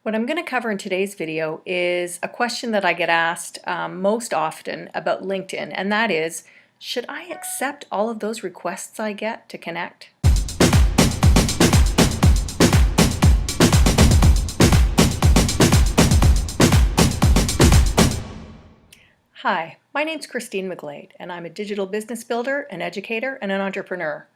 What I'm going to cover in today's video is a question that I get asked most often about LinkedIn, and that is, should I accept all of those requests I get to connect? Hi, my name's Christine McGlade, and I'm a digital business builder, an educator, and an entrepreneur.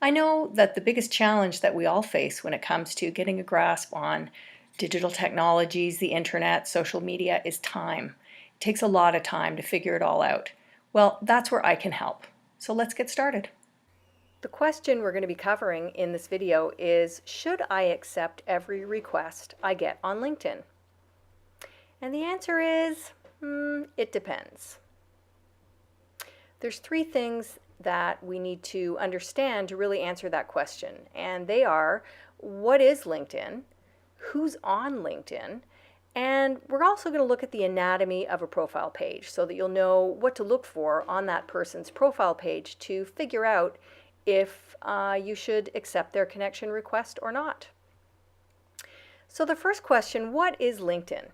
I know that the biggest challenge that we all face when it comes to getting a grasp on digital technologies, the internet, social media is time. It takes a lot of time to figure it all out. Well, that's where I can help. So let's get started. The question we're going to be covering in this video is, should I accept every request I get on LinkedIn? And the answer is, it depends. There's three things that we need to understand to really answer that question. And they are, what is LinkedIn? Who's on LinkedIn? And we're also going to look at the anatomy of a profile page so that you'll know what to look for on that person's profile page to figure out if you should accept their connection request or not. So the first question, what is LinkedIn?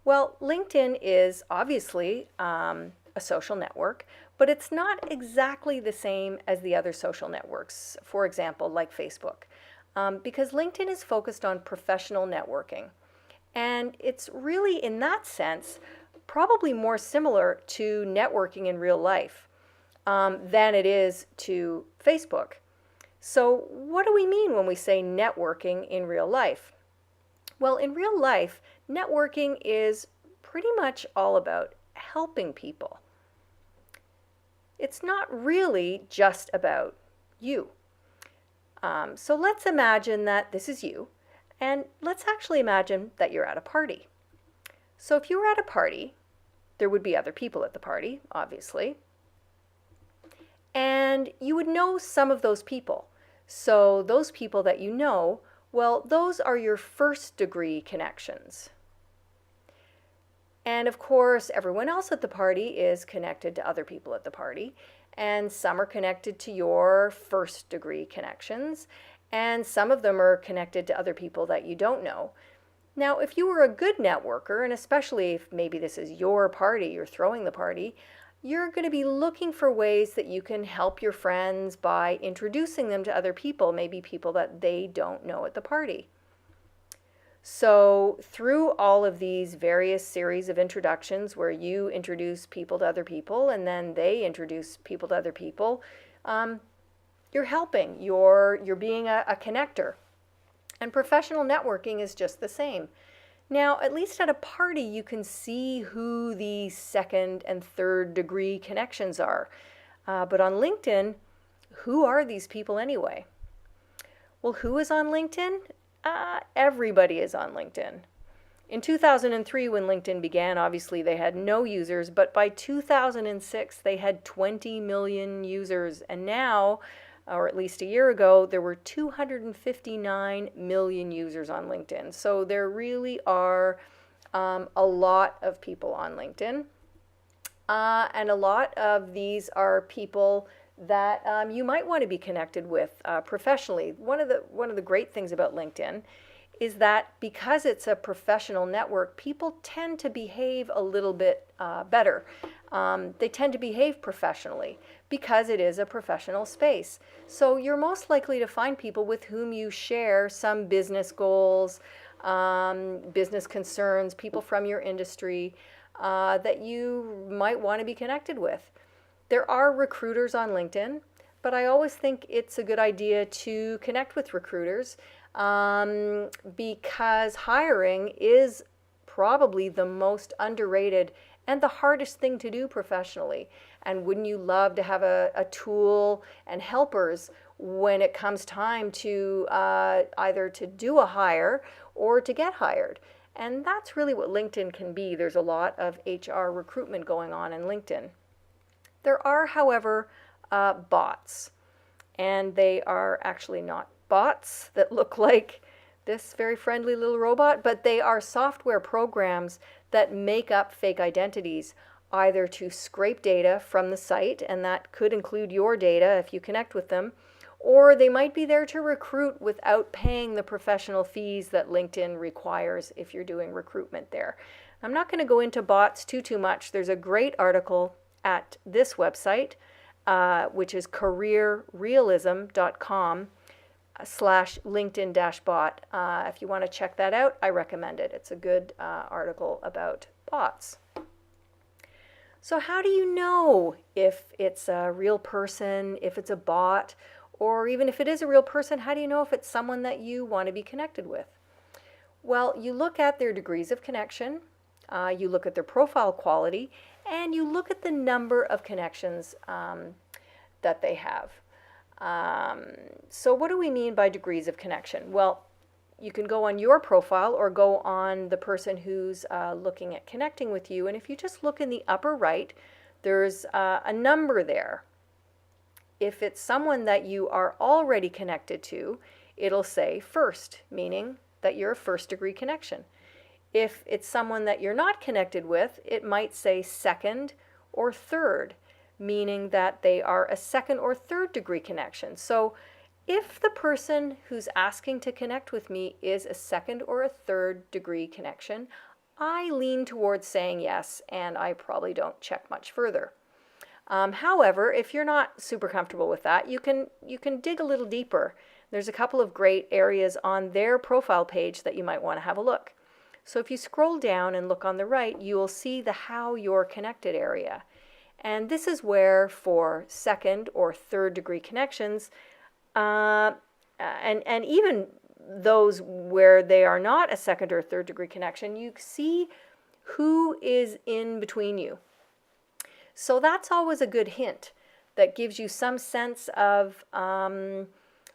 Well, LinkedIn is obviously a social network, but it's not exactly the same as the other social networks, for example, like Facebook, because LinkedIn is focused on professional networking. And it's really, in that sense, probably more similar to networking in real life than it is to Facebook. So what do we mean when we say networking in real life? Well, in real life, networking is pretty much all about helping people. It's not really just about you. So let's imagine that this is you, and let's actually imagine that you're at a party. So if you were at a party, there would be other people at the party, obviously, and you would know some of those people. So those people that you know, well, those are your first degree connections. And of course, everyone else at the party is connected to other people at the party, and some are connected to your first degree connections, and some of them are connected to other people that you don't know. Now, if you were a good networker, and especially if maybe this is your party, you're throwing the party, you're going to be looking for ways that you can help your friends by introducing them to other people, maybe people that they don't know at the party. So through all of these various series of introductions where you introduce people to other people and then they introduce people to other people, you're helping, you're being a connector. And professional networking is just the same. Now, at least at a party, you can see who the second and third degree connections are. But on LinkedIn, who are these people anyway? Well, who is on LinkedIn? Everybody is on LinkedIn. In 2003, when LinkedIn began, obviously they had no users, but by 2006, they had 20 million users. And now, or at least a year ago, there were 259 million users on LinkedIn. So there really are a lot of people on LinkedIn. And a lot of these are people that you might want to be connected with professionally. One of the great things about LinkedIn is that because it's a professional network, people tend to behave a little bit better. They tend to behave professionally because it is a professional space. So you're most likely to find people with whom you share some business goals, business concerns, people from your industry that you might want to be connected with. There are recruiters on LinkedIn, but I always think it's a good idea to connect with recruiters because hiring is probably the most underrated and the hardest thing to do professionally. And wouldn't you love to have a tool and helpers when it comes time to either to do a hire or to get hired? And that's really what LinkedIn can be. There's a lot of HR recruitment going on in LinkedIn. There are, however, bots, and they are actually not bots that look like this very friendly little robot, but they are software programs that make up fake identities, either to scrape data from the site, and that could include your data if you connect with them, or they might be there to recruit without paying the professional fees that LinkedIn requires if you're doing recruitment there. I'm not going to go into bots too much. There's a great article at this website, which is careerrealism.com/LinkedIn-bot. If you want to check that out, I recommend it. It's a good article about bots. So how do you know if it's a real person, if it's a bot, or even if it is a real person, how do you know if it's someone that you want to be connected with? Well, you look at their degrees of connection, you look at their profile quality, and you look at the number of connections that they have. So what do we mean by degrees of connection? Well, you can go on your profile or go on the person who's looking at connecting with you. And if you just look in the upper right, there's a number there. If it's someone that you are already connected to, it'll say first, meaning that you're a first degree connection. If it's someone that you're not connected with, it might say second or third, meaning that they are a second or third degree connection. So if the person who's asking to connect with me is a second or a third degree connection, I lean towards saying yes, and I probably don't check much further. However, if you're not super comfortable with that, you can dig a little deeper. There's a couple of great areas on their profile page that you might want to have a look. So if you scroll down and look on the right, you will see the How You're Connected area. And this is where, for second or third degree connections, and even those where they are not a second or third degree connection, you see who is in between you. So that's always a good hint that gives you some sense of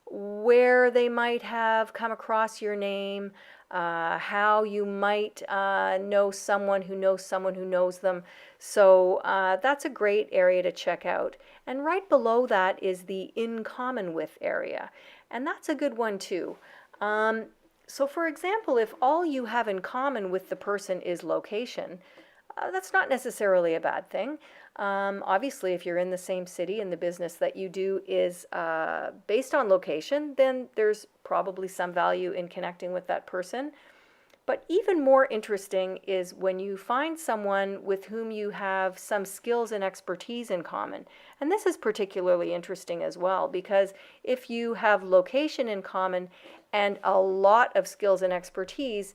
where they might have come across your name, how you might know someone who knows them. So that's a great area to check out. And right below that is the In Common With area. And that's a good one too. So for example, if all you have in common with the person is location, that's not necessarily a bad thing. Obviously, if you're in the same city and the business that you do is based on location, then there's probably some value in connecting with that person. But even more interesting is when you find someone with whom you have some skills and expertise in common. And this is particularly interesting as well, because if you have location in common and a lot of skills and expertise,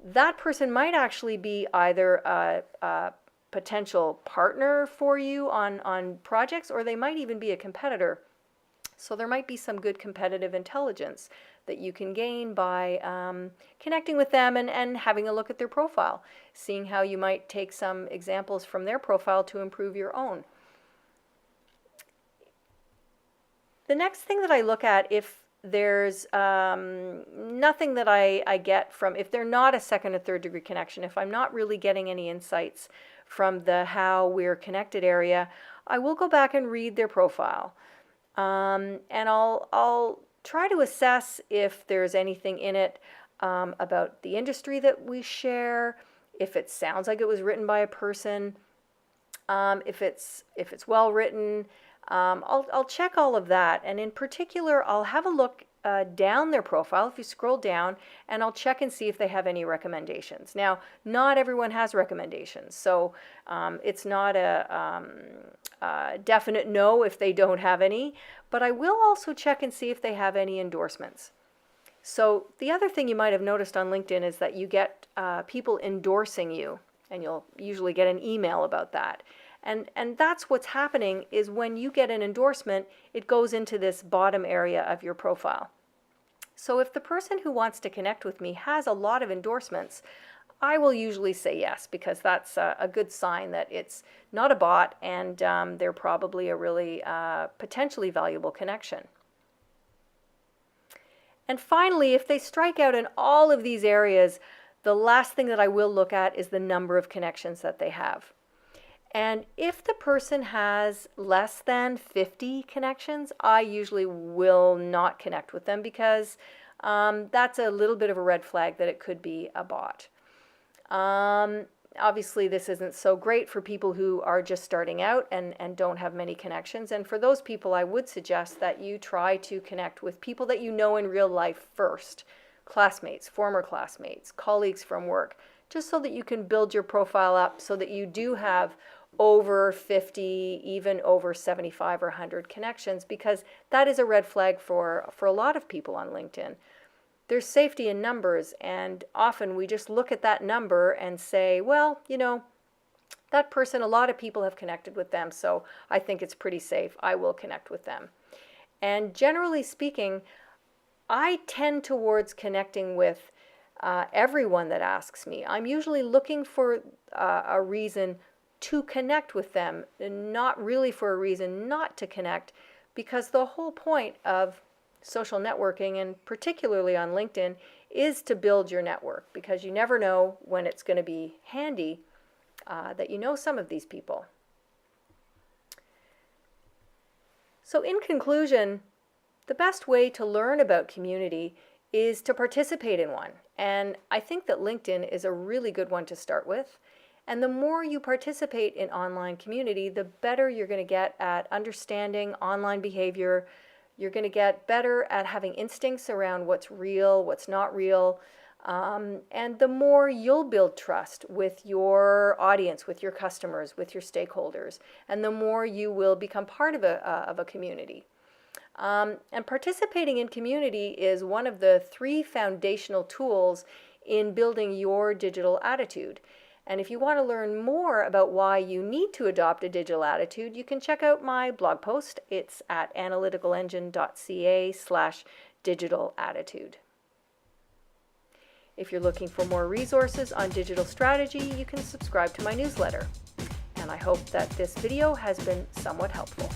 that person might actually be either a potential partner for you on projects, or they might even be a competitor. So there might be some good competitive intelligence that you can gain by connecting with them and having a look at their profile, seeing how you might take some examples from their profile to improve your own. The next thing that I look at, if there's nothing that I get from, if they're not a second or third degree connection, if I'm not really getting any insights from the How We're Connected area, I will go back and read their profile. And I'll try to assess if there's anything in it about the industry that we share, if it sounds like it was written by a person, if it's well written. I'll check all of that, and in particular, I'll have a look down their profile, if you scroll down, and I'll check and see if they have any recommendations. Now, not everyone has recommendations, so it's not a definite no if they don't have any, but I will also check and see if they have any endorsements. So the other thing you might have noticed on LinkedIn is that you get people endorsing you, and you'll usually get an email about that. And that's what's happening, is when you get an endorsement, it goes into this bottom area of your profile. So if the person who wants to connect with me has a lot of endorsements, I will usually say yes, because that's a good sign that it's not a bot, and they're probably a really potentially valuable connection. And finally, if they strike out in all of these areas, the last thing that I will look at is the number of connections that they have. And if the person has less than 50 connections, I usually will not connect with them, because that's a little bit of a red flag that it could be a bot. Obviously, this isn't so great for people who are just starting out and don't have many connections. And for those people, I would suggest that you try to connect with people that you know in real life first. Classmates, former classmates, colleagues from work, just so that you can build your profile up so that you do have over 50, even over 75 or 100 connections, because that is a red flag for a lot of people on LinkedIn. There's safety in numbers, and often we just look at that number and say, well, that person, a lot of people have connected with them, so I think it's pretty safe. I will connect with them. And generally speaking, I tend towards connecting with everyone that asks me. I'm usually looking for a reason to connect with them, and not really for a reason not to connect, because the whole point of social networking, and particularly on LinkedIn, is to build your network, because you never know when it's going to be handy that you know some of these people. So in conclusion, the best way to learn about community is to participate in one. And I think that LinkedIn is a really good one to start with. And the more you participate in online community, the better you're going to get at understanding online behavior. You're going to get better at having instincts around what's real, what's not real. And the more you'll build trust with your audience, with your customers, with your stakeholders, and the more you will become part of a community. And participating in community is one of the 3 foundational tools in building your digital attitude. And if you want to learn more about why you need to adopt a digital attitude, you can check out my blog post. It's at analyticalengine.ca/digital attitude. If you're looking for more resources on digital strategy, you can subscribe to my newsletter. And I hope that this video has been somewhat helpful.